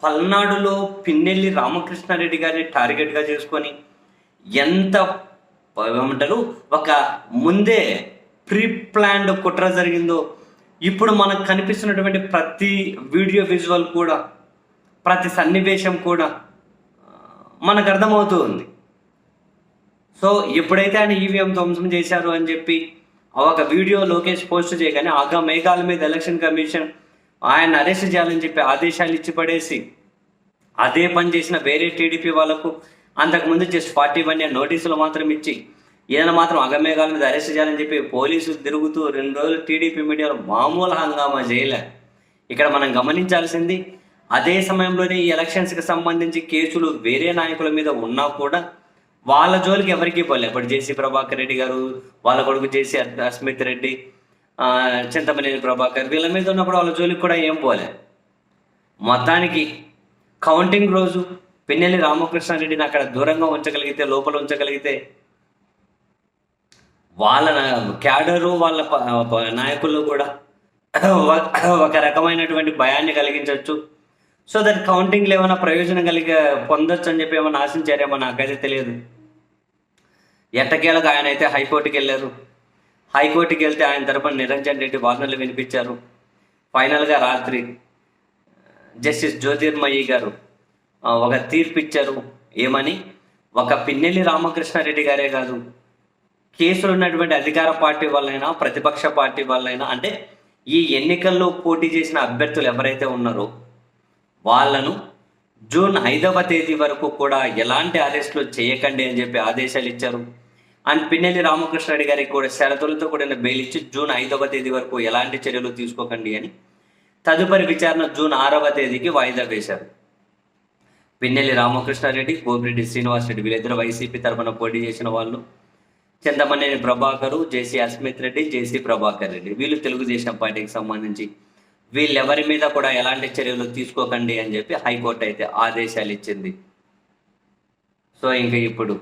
పల్నాడులో పిన్నెల్లి రామకృష్ణారెడ్డి గారిని టార్గెట్గా చేసుకొని ఎంత ఏమంటారు ఒక ముందే ప్రీ ప్లాన్డ్ కుట్ర జరిగిందో ఇప్పుడు మనకు కనిపిస్తున్నటువంటి ప్రతి వీడియో విజువల్ కూడా, ప్రతి సన్నివేశం కూడా మనకు అర్థమవుతూ ఉంది. సో ఎప్పుడైతే ఆయన ఈవీఎం ధ్వంసం చేశారు అని చెప్పి ఒక వీడియో లోకేష్ పోస్ట్ చేయగానే ఆగా మేఘాల మీద ఎలక్షన్ కమిషన్ ఆయన అరెస్ట్ చేయాలని చెప్పి ఆదేశాలు ఇచ్చి పడేసి అదే పని చేసిన వేరే టీడీపీ వాళ్ళకు అంతకుముందు జస్ట్ 41 నోటీసులు మాత్రం ఇచ్చి ఈయన మాత్రం అగమేఘాల మీద అరెస్ట్ చేయాలని చెప్పి పోలీసులు తిరుగుతూ 2 రోజులు టీడీపీ మీడియాలో మామూలు హంగామా చేయలే. ఇక్కడ మనం గమనించాల్సింది, అదే సమయంలోనే ఈ ఎలక్షన్స్కి సంబంధించి కేసులు వేరే నాయకుల మీద ఉన్నా కూడా వాళ్ళ జోలికి ఎవరికి పోలే. ఇప్పుడు జేసీ ప్రభాకర్ రెడ్డి గారు, వాళ్ళ కొడుకు జేసీ అస్మిత్ రెడ్డి, చింతమనేని ప్రభాకర్, వీళ్ళ మీద ఉన్నప్పుడు వాళ్ళ జోలికి కూడా ఏం పోలే. మొత్తానికి కౌంటింగ్ రోజు పిన్నెల్లి రామకృష్ణారెడ్డిని అక్కడ దూరంగా ఉంచగలిగితే, లోపల ఉంచగలిగితే వాళ్ళ క్యాడరు, వాళ్ళ నాయకుల్లో కూడా ఒక రకమైనటువంటి భయాన్ని కలిగించవచ్చు. సో దట్ కౌంటింగ్లో ఏమైనా ప్రయోజనం పొందొచ్చు అని చెప్పి ఏమైనా ఆశించారేమో నాకైతే తెలియదు. ఎట్టకేలకు ఆయన అయితే హైకోర్టుకి వెళ్ళారు. హైకోర్టుకి వెళ్తే ఆయన తరపున నిరంజన్ రెడ్డి వాదనలు వినిపించారు. ఫైనల్గా రాత్రి జస్టిస్ జ్యోతిర్మయి గారు ఒక తీర్పు ఇచ్చారు. ఏమని, ఒక పిన్నెల్లి రామకృష్ణారెడ్డి గారే కాదు, కేసులు ఉన్నటువంటి అధికార పార్టీ వాళ్ళైనా ప్రతిపక్ష పార్టీ వాళ్ళైనా, అంటే ఈ ఎన్నికల్లో పోటీ చేసిన అభ్యర్థులు ఎవరైతే ఉన్నారో వాళ్ళను జూన్ 5వ తేదీ వరకు కూడా ఎలాంటి అరెస్టులు చేయకండి అని చెప్పి ఆదేశాలు ఇచ్చారు. అండ్ పిన్నెల్లి రామకృష్ణారెడ్డి గారికి కూడా షరతులతో కూడిన బెయిల్ ఇచ్చి జూన్ 5వ తేదీ వరకు ఎలాంటి చర్యలు తీసుకోకండి అని తదుపరి విచారణ జూన్ 6వ తేదీకి వాయిదా వేశారు. పిన్నెల్లి రామకృష్ణారెడ్డి, కోపిరెడ్డి శ్రీనివాసరెడ్డి వీళ్ళిద్దరు వైసీపీ తరఫున పోటీ చేసిన వాళ్ళు. చింతమనేని ప్రభాకరు, జేసీ అస్మిత్ రెడ్డి, జేసీ ప్రభాకర్ రెడ్డి వీళ్ళు తెలుగుదేశం పార్టీకి సంబంధించి. వీళ్ళెవరి మీద కూడా ఎలాంటి చర్యలు తీసుకోకండి అని చెప్పి హైకోర్టు అయితే ఆదేశాలు ఇచ్చింది. సో ఇప్పుడు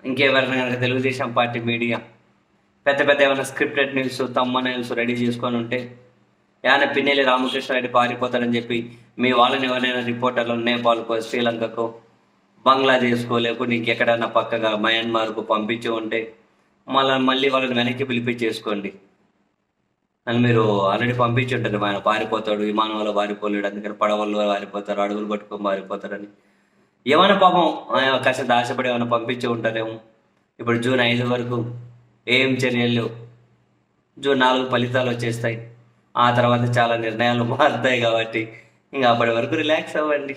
ఇంకెవరైనా కనుక తెలుగుదేశం పార్టీ మీడియా పెద్ద ఏమైనా స్క్రిప్టెడ్ న్యూస్, న్యూస్ రెడీ చేసుకొని ఉంటే, ఏమైనా పిన్నెల్లి రామకృష్ణారెడ్డి పారిపోతారని చెప్పి మీ వాళ్ళని ఎవరైనా రిపోర్టర్లు నేపాల్కో, శ్రీలంకకో, బంగ్లాదేశ్కో, లేకపోతే నీకు ఎక్కడైనా పక్కగా మయన్మార్కు పంపించి ఉంటే మళ్ళీ వాళ్ళని వెనక్కి పిలిపించేసుకోండి అని మీరు ఆల్రెడీ పంపించి ఉంటారు. ఆయన పారిపోతాడు, విమానంలో పారిపోలేడు, అందుకని పడవల్లో పారిపోతారు, అడుగులు పట్టుకొని పారిపోతారని ఏమైనా పాపం కాస్త ఆశపడి ఏమైనా పంపించి ఉంటారేమో. ఇప్పుడు జూన్ 5 వరకు ఏం చర్యలు, జూన్ 4 ఫలితాలు వచ్చేస్తాయి. ఆ తర్వాత చాలా నిర్ణయాలు మారుతాయి కాబట్టి ఇంకా అప్పటి వరకు రిలాక్స్ అవ్వండి.